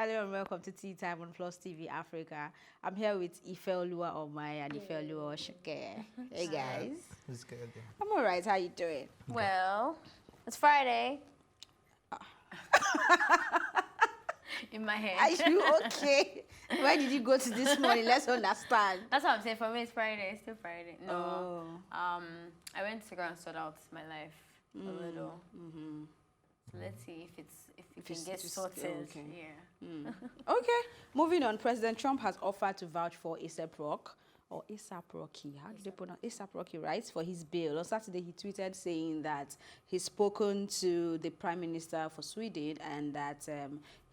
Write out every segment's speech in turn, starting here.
Hello and welcome to Tea Time on Plus TV Africa. I'm here with Ifeoluwa Omai and Ifeoluwa Oshike. Hey guys. It's good. I'm alright, how you doing? Well, it's Friday. In my head. Are you okay? Why did you go to this morning? Let's understand. That's what I'm saying. For me, it's Friday. It's still Friday. No. Oh. I went to go and sort out my life a little. So let's see if it can get sorted. Okay. Yeah. Okay. Moving on, President Trump has offered to vouch for ASAP Rock or ASAP Rocky. How do they pronounce ASAP Rocky, right? For his bail. On Saturday, he tweeted saying that he's spoken to the Prime Minister for Sweden and that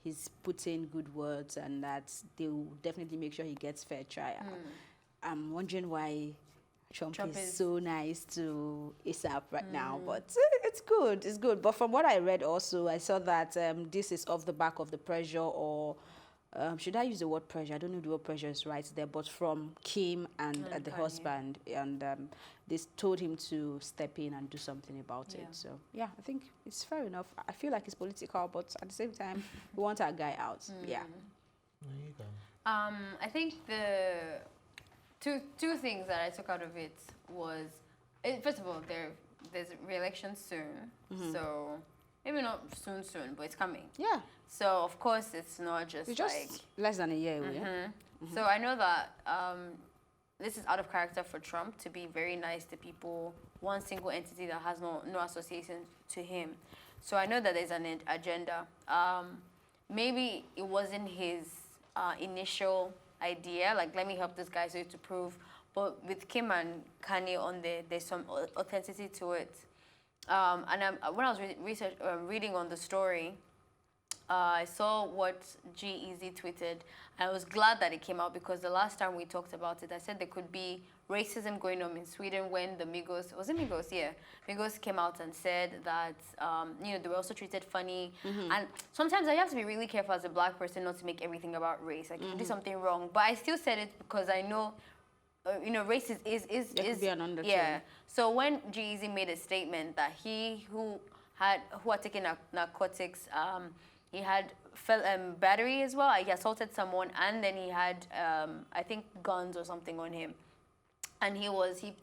he's put in good words and that they will definitely make sure he gets fair trial. I'm wondering why Trump is so nice to ASAP right now, but it's good, it's good. But from what I read also, I saw that this is off the back of the pressure, or should I use the word pressure? I don't know if the word pressure is right there, but from Kim and the husband, and they told him to step in and do something about it. So yeah, I think it's fair enough. I feel like it's political, but at the same time, we want our guy out. Yeah. There you go. I think the two things that I took out of it was, first of all, there's re-election soon, so maybe not soon, but it's coming. Yeah. So of course it's not just It's just like less than a year away. So I know that this is out of character for Trump to be very nice to people, one single entity that has no association to him. So I know that there's an agenda. Maybe it wasn't his initial idea, like let me help this guy so to prove. But with Kim and Kanye on there, there's some authenticity to it. And when I was reading on the story, I saw what G-Eazy tweeted, and I was glad that it came out because the last time we talked about it, I said there could be racism going on in Sweden when the Migos, was it Migos? Yeah. Migos came out and said that, they were also treated funny. And sometimes I have to be really careful as a black person not to make everything about race. Like, you do something wrong. But I still said it because I know, race is could be an undertone. Yeah. So when G-Eazy made a statement that he who had taken narcotics, he had battery as well. He assaulted someone, and then he had, I think, guns or something on him. And he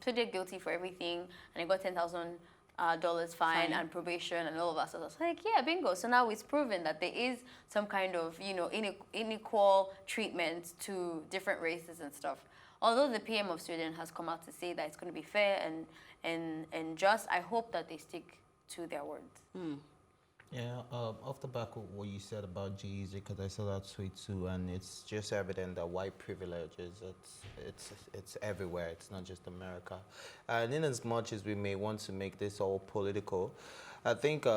pleaded guilty for everything, and he got $10,000 fine and probation and all of that. So I was like, yeah, bingo. So now it's proven that there is some kind of, unequal treatment to different races and stuff. Although the PM of Sweden has come out to say that it's going to be fair and just, I hope that they stick to their words. Yeah, off the back of what you said about G-Eazy, because I saw that tweet too, and it's just evident that white privilege it's everywhere. It's not just America. And in as much as we may want to make this all political, I think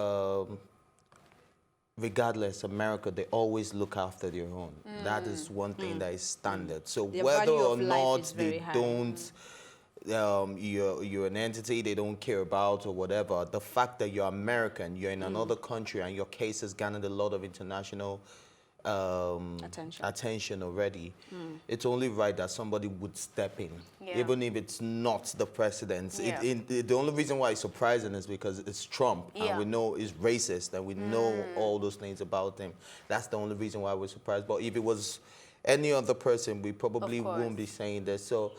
regardless, America, they always look after their own. That is one thing that is standard. So The whether value or of life not is very they high. don't, you're an entity they don't care about or whatever, the fact that you're American, you're in another country, and your case has garnered a lot of international attention already, it's only right that somebody would step in, even if it's not the president. Yeah. The only reason why it's surprising is because it's Trump, and we know he's racist, and we know all those things about him. That's the only reason why we're surprised. But if it was any other person, we probably won't be saying this. So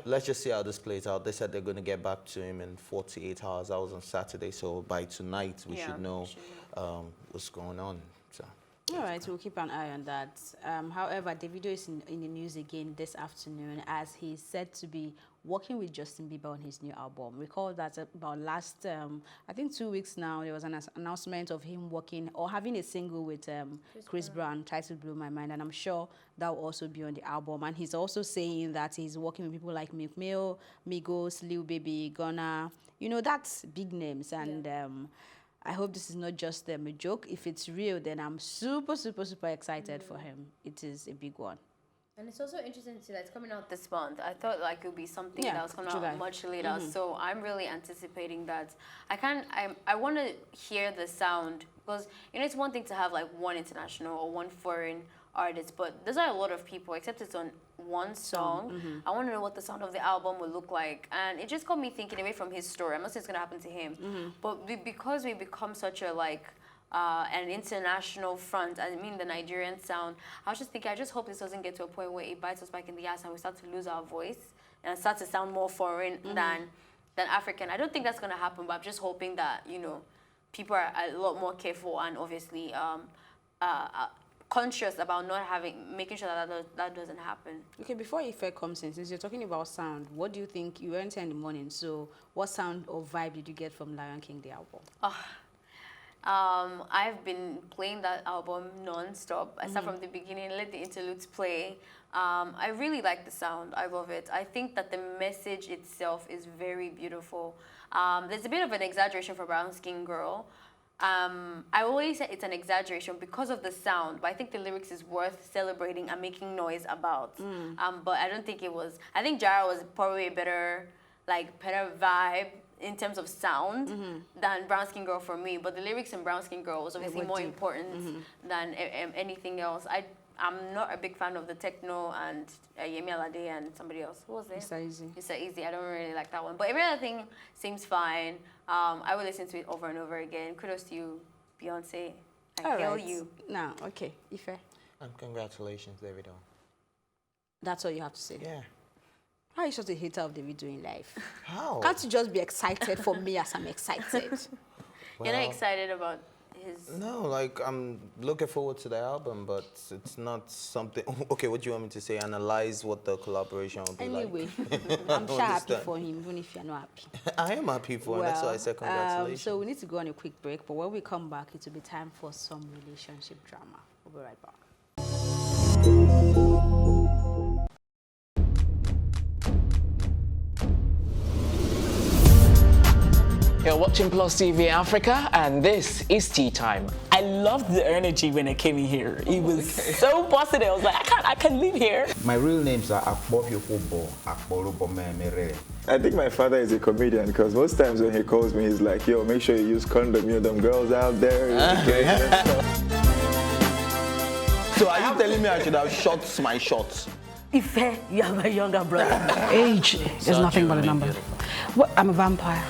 let's just see how this plays out. They said they're going to get back to him in 48 hours. That was on Saturday, so by tonight we should know what's going on. So. All right, we'll keep an eye on that. However, Davido is in the news again this afternoon as he's said to be working with Justin Bieber on his new album. Recall that about last, I think 2 weeks now, there was an announcement of him working or having a single with Chris Brown titled Blow My Mind, and I'm sure that will also be on the album. And he's also saying that he's working with people like Meek Mill, Migos, Lil Baby, Gunna. That's big names, and I hope this is not just a joke. If it's real, then I'm super, super, super excited for him. It is a big one. And it's also interesting to see that it's coming out this month. I thought like it would be something that was coming July. out much later. So I'm really anticipating that. I want to hear the sound because, it's one thing to have like one international or one foreign artist, but there's not a lot of people, except it's on one song. I want to know what the sound of the album will look like. And it just got me thinking away from his story. I'm not saying it's going to happen to him. But because we become such a an international front. I mean, the Nigerian sound. I was just thinking, I just hope this doesn't get to a point where it bites us back in the ass and we start to lose our voice and start to sound more foreign than African. I don't think that's going to happen, but I'm just hoping that, you know, people are a lot more careful and obviously conscious about making sure that doesn't happen. Okay, before Ife comes in, since you're talking about sound, what do you think, you weren't here in the morning, so what sound or vibe did you get from Lion King, the album? I've been playing that album non-stop. I start from the beginning, let the interludes play. I really like the sound. I love it. I think that the message itself is very beautiful. There's a bit of an exaggeration for Brown Skin Girl. I always say it's an exaggeration because of the sound, but I think the lyrics is worth celebrating and making noise about. But I don't think it was. I think Jara was probably a better vibe in terms of sound than Brown Skin Girl for me. But the lyrics in Brown Skin Girl was obviously more important than anything else. I'm not a big fan of the techno and Yemi Alade and somebody else. Who was there? It's easy. I don't really like that one. But every other thing seems fine. I will listen to it over and over again. Kudos to you, Beyonce. I hail you. No, okay. Ife. And congratulations, Davido. That's all you have to say? Yeah. How are you such a hater of Davido in life? How? Can't you just be excited for me as I'm excited? You're not excited about his... No, I'm looking forward to the album, but it's not something... Okay, what do you want me to say? Analyze what the collaboration will be like? Anyway, I'm sure happy for him, even if you're not happy. I am happy for him, that's why I said congratulations. So we need to go on a quick break, but when we come back, it will be time for some relationship drama. We'll be right back. You're watching Plus TV Africa, and this is Tea Time. I loved the energy when I came in here. It was so positive. I was like, I can't live here. My real names are Akbofiofobo, Akborubomemere. I think my father is a comedian because most times when he calls me, he's like, yo, make sure you use condom. You know, them girls out there. So are you telling me I should have shot my shots? Ife, you are my younger brother. Age is nothing but a number. What? I'm a vampire.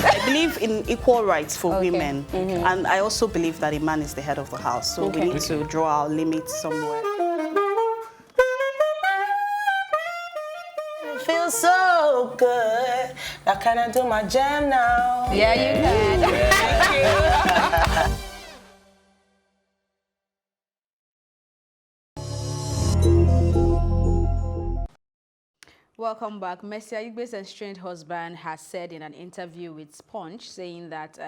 I believe in equal rights for women, and I also believe that a man is the head of the house, so we need to draw our limits somewhere. It feels so good. Now can I do my jam now? Yeah, you can. Welcome back. Mercy Aigbe's estranged husband has said in an interview with Sponge, saying that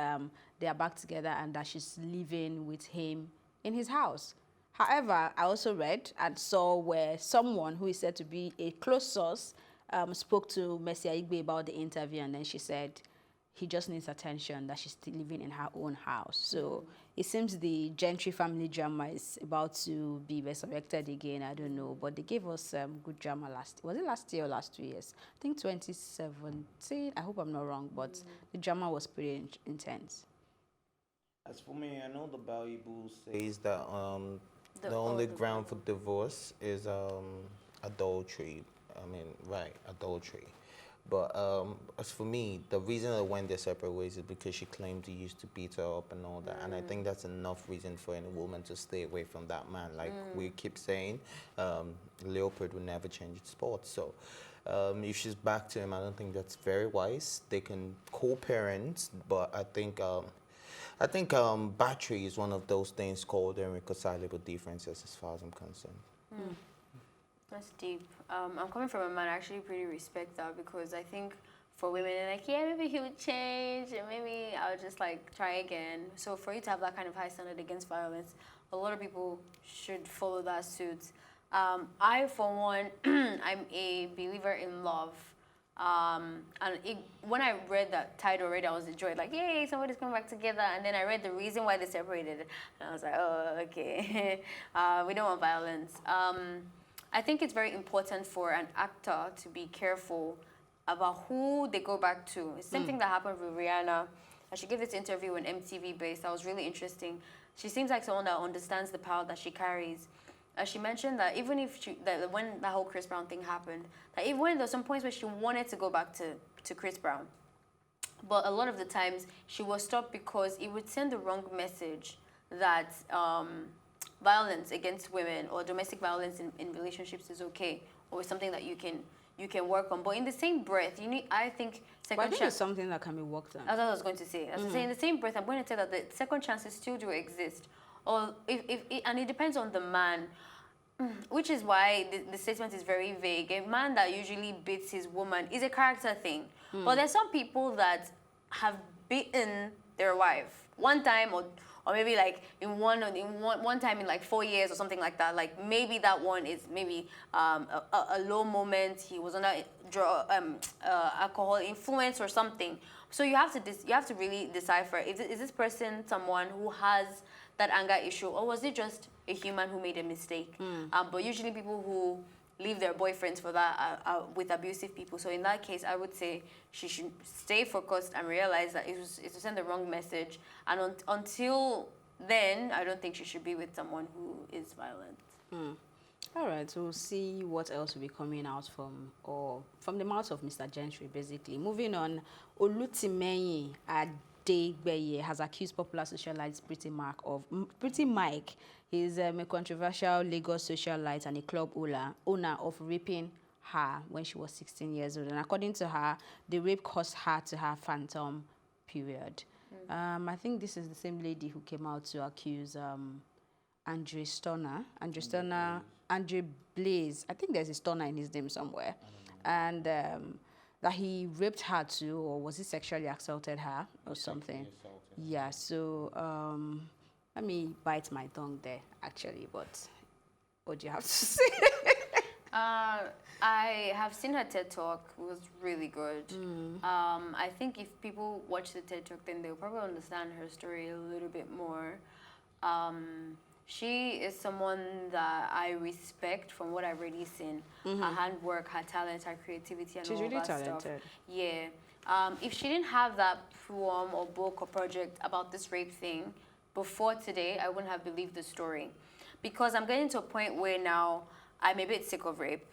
they are back together and that she's living with him in his house. However, I also read and saw where someone who is said to be a close source spoke to Mercy Aigbe about the interview, and then she said he just needs attention, that she's still living in her own house. So it seems the Gentry family drama is about to be resurrected again. I don't know, but they gave us good drama was it last year or last 2 years? I think 2017. I hope I'm not wrong, but the drama was pretty intense. As for me, I know the Bible says that the only ground for divorce is adultery. Adultery. But as for me, the reason that went their separate ways is because she claimed he used to beat her up and all that. And I think that's enough reason for any woman to stay away from that man. Like we keep saying, leopard will never change its spots. So if she's back to him, I don't think that's very wise. They can co-parent, but I think battery is one of those things called irreconcilable differences as far as I'm concerned. That's deep. I'm coming from a man I actually pretty respect that, because I think for women, they're like, yeah, maybe he would change and maybe I'll just try again. So for you to have that kind of high standard against violence, a lot of people should follow that suit. I, for one, I'm a believer in love. When I read that title already, I was enjoyed, like, yay, somebody's coming back together. And then I read the reason why they separated, and I was like, oh, okay. We don't want violence. I think it's very important for an actor to be careful about who they go back to. It's the same thing that happened with Rihanna. She gave this interview on MTV based. That was really interesting. She seems like someone that understands the power that she carries. She mentioned that even if when that whole Chris Brown thing happened, that even when there were some points where she wanted to go back to Chris Brown, But a lot of the times, she was stopped because it would send the wrong message that violence against women or domestic violence in relationships is okay, or something that you can work on. But in the same breath, I think But I think it's something that can be worked on. that's what I was going to say. As I say, in the same breath, I'm going to say that the second chances still do exist. Or and it depends on the man, which is why the statement is very vague. A man that usually beats his woman is a character thing. But there's some people that have beaten their wife one time or maybe like in one time in like 4 years or something like that. Like maybe that one is maybe a low moment. He was under alcohol influence or something. So you have to really decipher, is this person someone who has that anger issue, or was it just a human who made a mistake? But usually people who leave their boyfriends for that are with abusive people. So in that case, I would say she should stay focused and realize that it was send the wrong message. And until then, I don't think she should be with someone who is violent. All right, so we'll see what else will be coming out from the mouth of Mr. Gentry, basically. Moving on, Olutimehin Adegbeye has accused popular socialite Pretty Mike. He's a controversial Lagos socialite and a club owner of raping her when she was 16 years old. And according to her, the rape caused her to have phantom period. I think this is the same lady who came out to accuse Andre Blaze. I think there's a Stoner in his name somewhere. And that he raped her too, or was he sexually assaulted her or something? Yeah, so let me bite my tongue there, actually, but what do you have to say? I have seen her TED Talk. It was really good. I think if people watch the TED Talk, then they'll probably understand her story a little bit more. She is someone that I respect from what I've already seen. Her handwork, her talent, her creativity, and She's all really that talented. stuff. Yeah. If she didn't have that poem or book or project about this rape thing before today, I wouldn't have believed the story. Because I'm getting to a point where now I'm a bit sick of rape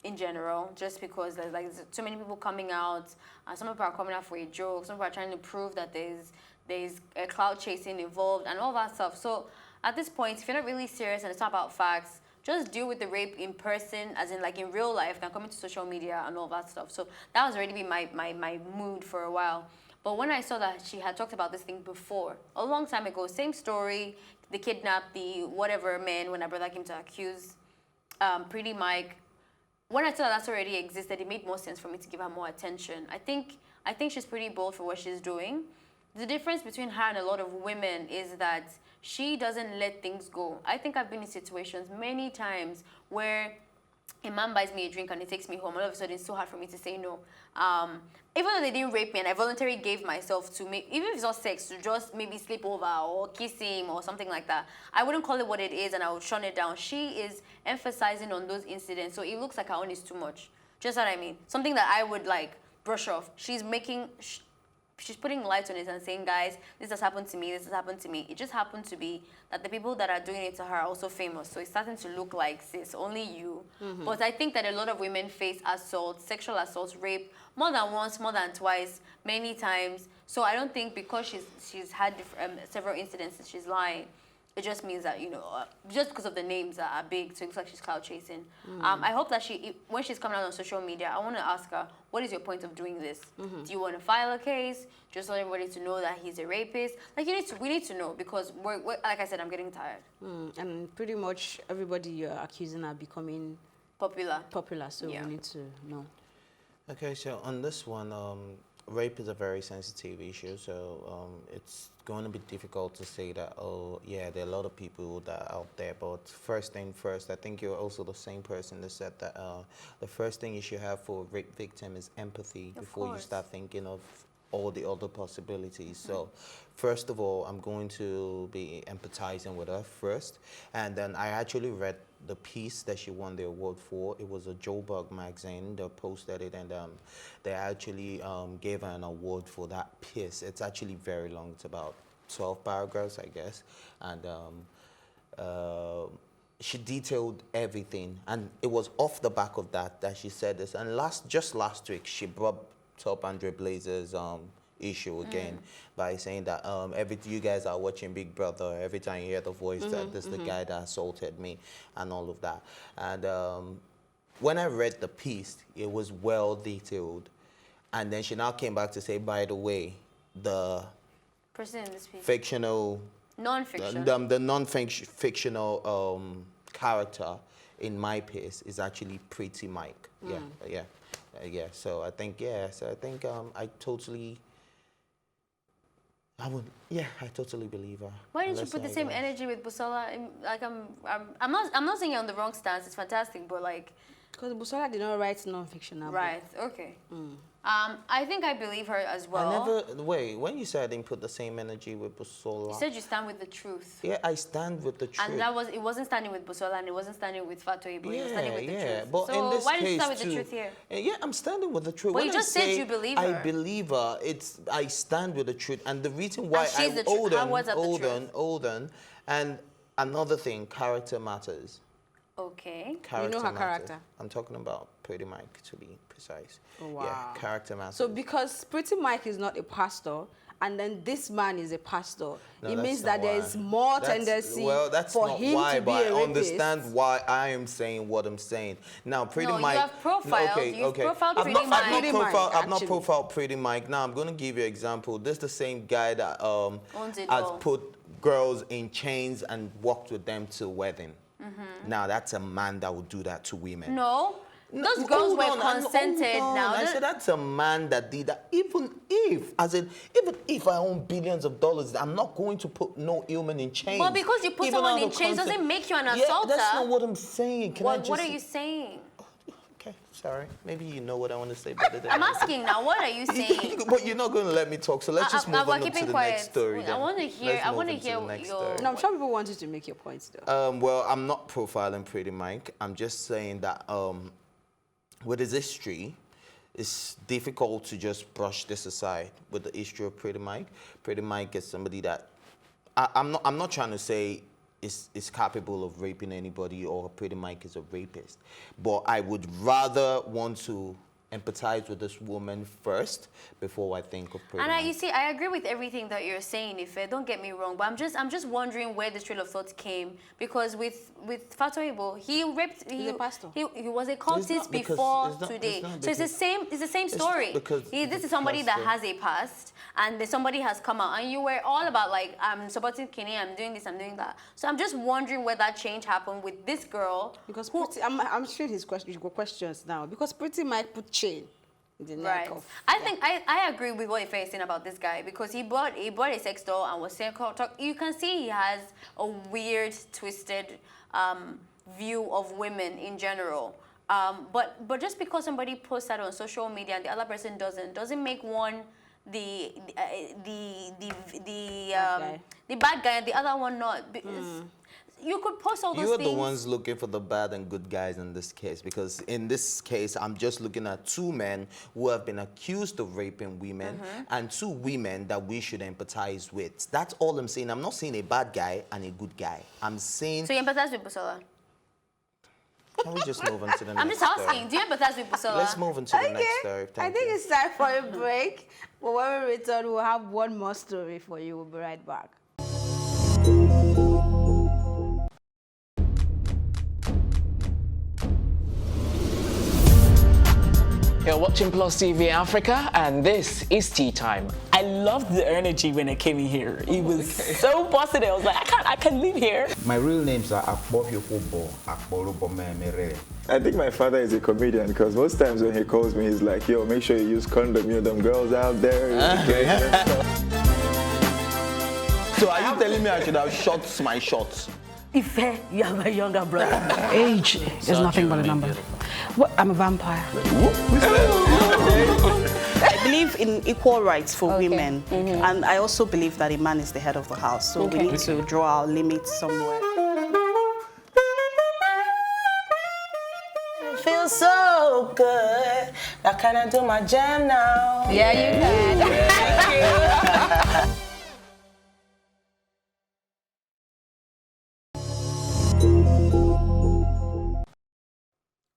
in general, just because there's like too many people coming out, and some people are coming out for a joke, some people are trying to prove that there's a cloud chasing involved and all that stuff. So at this point, if you're not really serious and it's not about facts, just deal with the rape in person, as in like in real life, than coming to social media and all that stuff. So that was already been my mood for a while. But when I saw that she had talked about this thing before, a long time ago, same story, they kidnapped the whatever man when her brother came to accuse Pretty Mike. When I saw that already existed, it made more sense for me to give her more attention. I think she's pretty bold for what she's doing. The difference between her and a lot of women is that she doesn't let things go. I think I've been in situations many times where a man buys me a drink and he takes me home. All of a sudden, it's so hard for me to say no. Even though they didn't rape me and I voluntarily gave myself to make, even if it's not sex, to just maybe sleep over or kiss him or something like that, I wouldn't call it what it is and I would shun it down. She is emphasizing on those incidents, so it looks like her own is too much. Just what I mean. Something that I would like brush off. She's putting light on it and saying, guys, this has happened to me, this has happened to me. It just happened to be that the people that are doing it to her are also famous. So it's starting to look like, sis, only you. But I think that a lot of women face assault, sexual assault, rape, more than once, more than twice, many times. So I don't think because she's had several incidences, she's lying. It just means that, just because of the names that are big, so it looks like she's cloud chasing. I hope that when she's coming out on social media, I want to ask her, what is your point of doing this? Do you want to file a case? Just want everybody to know that he's a rapist? Like, we need to know, because we're like I said, I'm getting tired. And pretty much everybody you're accusing are becoming Popular, so Yeah. we need to know. Okay, so on this one, rape is a very sensitive issue, so it's going to be difficult to say that, oh, yeah, there are a lot of people that are out there, but first thing first, I think you're also the same person that said that the first thing you should have for a rape victim is empathy before you start thinking of all the other possibilities. So first of all, I'm going to be empathizing with her first, and then I actually read the piece that she won the award for. It was a Joburg magazine that posted it, and they actually gave her an award for that piece. It's actually very long. It's about 12 paragraphs, I guess, and she detailed everything, and it was off the back of that she said this. And just last week, she brought up Andre Blaze's issue again by saying that you guys are watching Big Brother. Every time you hear the voice that this is the guy that assaulted me and all of that. And when I read the piece, it was well detailed. And then she now came back to say, by the way, the person in this piece. fictional, Non-fiction. the non-fictional character in my piece is actually Pretty Mike. Yeah. So I think I totally believe her. Why didn't you put the same energy with Busola? Like I'm not saying you're on the wrong stance. It's fantastic, but like. Because Busola did not write non-fictional. Right. Okay. I think I believe her as well. Wait, when you said I didn't put the same energy with Busola. You said you stand with the truth. Yeah, I stand with the truth. And it wasn't standing with Busola and it wasn't standing with Fatoyi, but you were standing with the truth. But so in this why did you case stand with the too, truth here? Yeah, I'm standing with the truth. But When you just said you believe her. I believe her. I stand with the truth. And the reason why she's the truth. How was that the truth? And another thing, character matters. Okay. Character you know her matters. character? I'm talking about Pretty Mike, to be precise. Oh, wow. Yeah, character matters. So because Pretty Mike is not a pastor, and then this man is a pastor, it means that there is more tendency for him to be a rapist. I understand why I am saying what I'm saying. Now, Pretty Mike... you have profiled. You've profiled Pretty Mike. I've not profiled Pretty Mike. Now, I'm going to give you an example. This is the same guy that has put girls in chains and walked with them to wedding. Now, that's a man that would do that to women. No. Those girls were consented now. I said that's a man that did that. Even if I own billions of dollars, I'm not going to put no human in chains. Well, because you put someone in chains doesn't make you an assaulter. That's not what I'm saying. What are you saying? Okay, sorry. Maybe you know what I want to say better than I'm asking now. What are you saying? But you're not going to let me talk, so let's just move on to the next story. I want to hear. Your. No, I'm sure people wanted to make your points though. Well, I'm not profiling Pretty Mike. I'm just saying that with his history, it's difficult to just brush this aside with the history of Pretty Mike. Pretty Mike is somebody that I'm not trying to say is capable of raping anybody or Pretty Mike is a rapist, but I would rather want to empathize with this woman first before I think of Pretty Mike. You see, I agree with everything that you're saying, Ife. Don't get me wrong, but I'm just wondering where this trail of thought came, because with Fatoyi, he raped. He's a pastor. He was a cultist before today. So it's the same story. This is somebody that has a past, and somebody has come out, and you were all about like, I'm supporting Kenny, I'm doing this, I'm doing that. So I'm just wondering where that change happened with this girl. Because I'm sure his questions now. Because Pretty Mike put chain in the neck of. I think I agree with what you're saying about this guy, because he bought a sex doll and was saying talk. You can see he has a weird, twisted view of women in general. But just because somebody posts that on social media and the other person doesn't make one the bad guy and the other one not. You could post all those things. You're the ones looking for the bad and good guys in this case, because in this case, I'm just looking at two men who have been accused of raping women and two women that we should empathize with. That's all I'm saying. I'm not saying a bad guy and a good guy. I'm saying... So you empathize with Busola? Can we just move on to the next I'm just asking, do you empathize with Busola? Let's move on to the next story. I think it's time for a break. But when we return, we'll have one more story for you. We'll be right back. You're watching Plus TV Africa, and this is Tea Time. I loved the energy when I came in here. It was so positive. I was like, I can live here. My real names are Akbofyofobo. I think my father is a comedian, because most times when he calls me, he's like, yo, make sure you use condom, you know, them girls out there. So are you telling me I should have shot my shots? Ife, you have a younger brother. Age is nothing but a number. What? I'm a vampire. I believe in equal rights for women, and I also believe that a man is the head of the house, so we need to draw our limits somewhere. It feels so good. Now can I do my jam now? Yeah, you can. Thank you.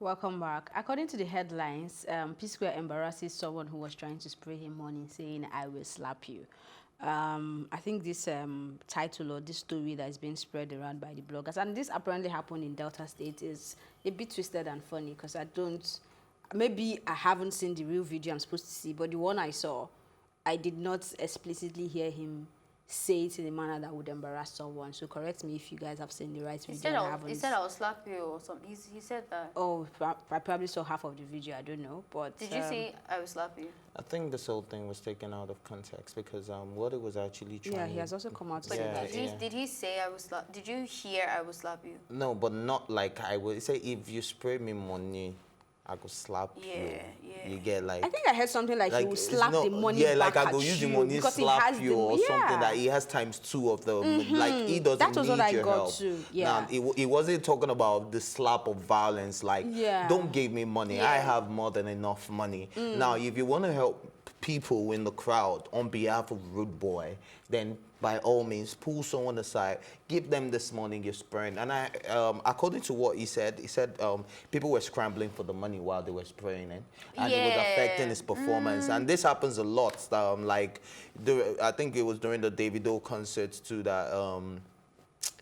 Welcome back. According to the headlines, P-Square embarrasses someone who was trying to spray him money, saying, "I will slap you." I think this title or this story that is being spread around by the bloggers, and this apparently happened in Delta State, is a bit twisted and funny because maybe I haven't seen the real video I'm supposed to see, but the one I saw, I did not explicitly hear him say it in a manner that would embarrass someone. So correct me if you guys have seen the right video. He said, "I'll slap you" or something. He said that. Oh, I probably saw half of the video. I don't know, but did you say "I will slap you"? I think this whole thing was taken out of context because what it was actually trying. Yeah, he has also come out. But Yeah, did he say "I will slap"? Did you hear "I will slap you"? No, but not like I would say if you spray me money, I could slap you. Yeah. You get like. I think I heard something like he will slap the money yeah, back like I at go use the you money because he slap has you the, or yeah. something that he has times 2 of them. Like he doesn't That was need what I your got help. to, yeah. Now he wasn't talking about the slap of violence. Like don't give me money. I have more than enough money. Now if you want to help people in the crowd on behalf of Rude Boy, then by all means pull someone aside, give them this money you're spraying. And I according to what he said people were scrambling for the money while they were spraying it, and it was affecting his performance. And this happens a lot. I think it was during the Davido concerts too that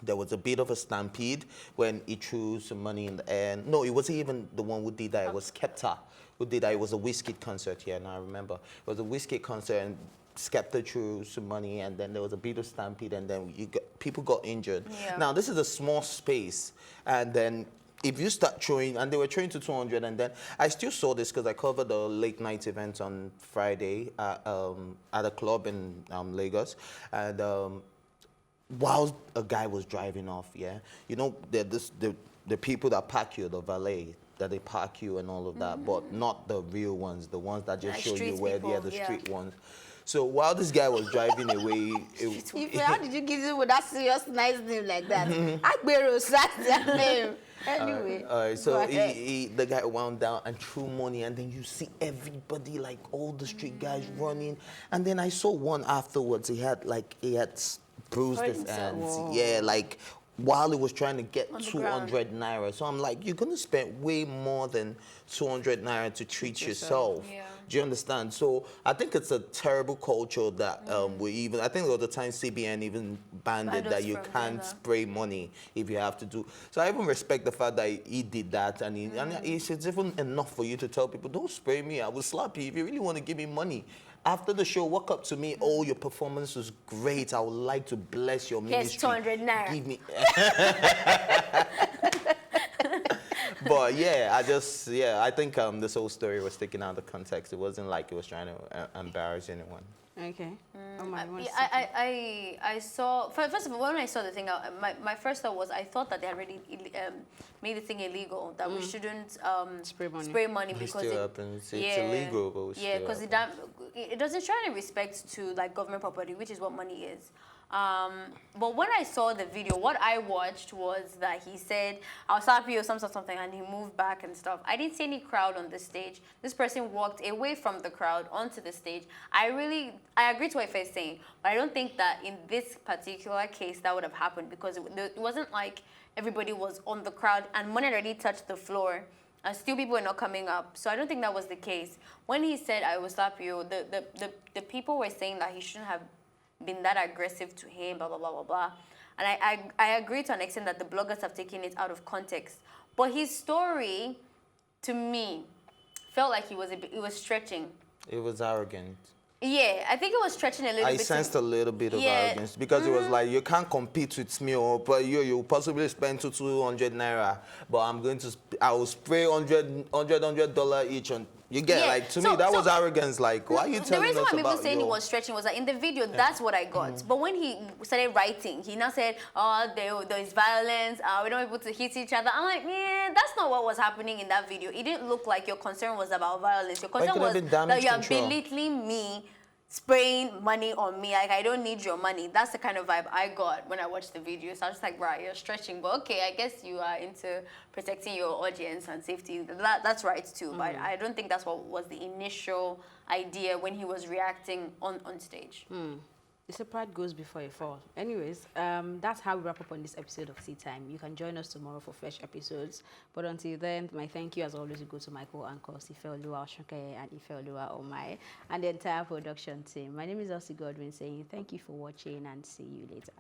there was a bit of a stampede when he threw some money in the air. No, it wasn't even the one who did that. It was Skepta who did that. It was a Wizkid concert. Yeah, now I remember. It was a Wizkid concert, and Skepta threw some money, and then there was a bit of stampede, and then people got injured. Yeah. Now, this is a small space, and then if you start throwing, and they were throwing to 200, and then I still saw this because I covered the late night event on Friday at a club in Lagos, and while a guy was driving off, you know, the people that park you, the valet, that they park you and all of that, but not the real ones, the ones that just show you where they are, the street ones. So while this guy was driving away, how did you give him with that serious nice name like that? Aigbe, that's their name. Anyway, so the guy wound down and threw money, and then you see everybody, like all the street guys running, and then I saw one afterwards. He had bruised his hands. Yeah, like while he was trying to get 200 naira. So I'm like, you're gonna spend way more than 200 naira to treat yourself. Yeah. Do you understand? So I think it's a terrible culture that I think there was a time CBN even banned it that you can't spray money if you have to do. So I even respect the fact that he did that, and it's even enough for you to tell people, don't spray me, I will slap you if you really want to give me money. After the show, walk up to me, oh, your performance was great. I would like to bless your ministry. Here's 200 naira. Give me. But yeah, I think this whole story was taken out of context. It wasn't like it was trying to embarrass anyone. Okay. I saw, first of all, when I saw the thing, my first thought was I thought that they had already made the thing illegal, that we shouldn't spray money because it still happens. It's illegal, but because it doesn't show any respect to like government property, which is what money is. But when I saw the video, what I watched was that he said, "I'll slap you" or something, and he moved back and stuff. I didn't see any crowd on the stage. This person walked away from the crowd onto the stage. I agree to what Ife is saying, but I don't think that in this particular case that would have happened, because it wasn't like everybody was on the crowd and money already touched the floor. And still people were not coming up. So I don't think that was the case. When he said, "I will slap you," the people were saying that he shouldn't have been that aggressive to him, blah, blah, blah, blah, blah. And I agree to an extent that the bloggers have taken it out of context. But his story, to me, felt like it was stretching. It was arrogant. Yeah, I think it was stretching a little bit. I sensed a little bit of arrogance because it was like, you can't compete with me, but you possibly spend 200 naira, but I will spray $100 each on. You get like, to me that was arrogance. Like, why are you telling us about? The reason why people saying he was stretching was that in the video, that's what I got. But when he started writing, he now said, "Oh, there is violence. We're not able to hit each other." I'm like, yeah, that's not what was happening in that video. It didn't look like your concern was about violence. Your concern was that you are belittling me, spraying money on me. Like, I don't need your money. That's the kind of vibe I got when I watched the video. So I was just like, right, you're stretching. But okay, I guess you are into protecting your audience and safety. That's right too. But I don't think that's what was the initial idea when he was reacting on stage. It's a pride goes before a fall. Anyways, that's how we wrap up on this episode of Tea Time. You can join us tomorrow for fresh episodes. But until then, my thank you as always will go to my co-anchors, Ifeoluwa Osunkaye and Ifeoluwa Omai, and the entire production team. My name is Elsie Godwin saying thank you for watching and see you later.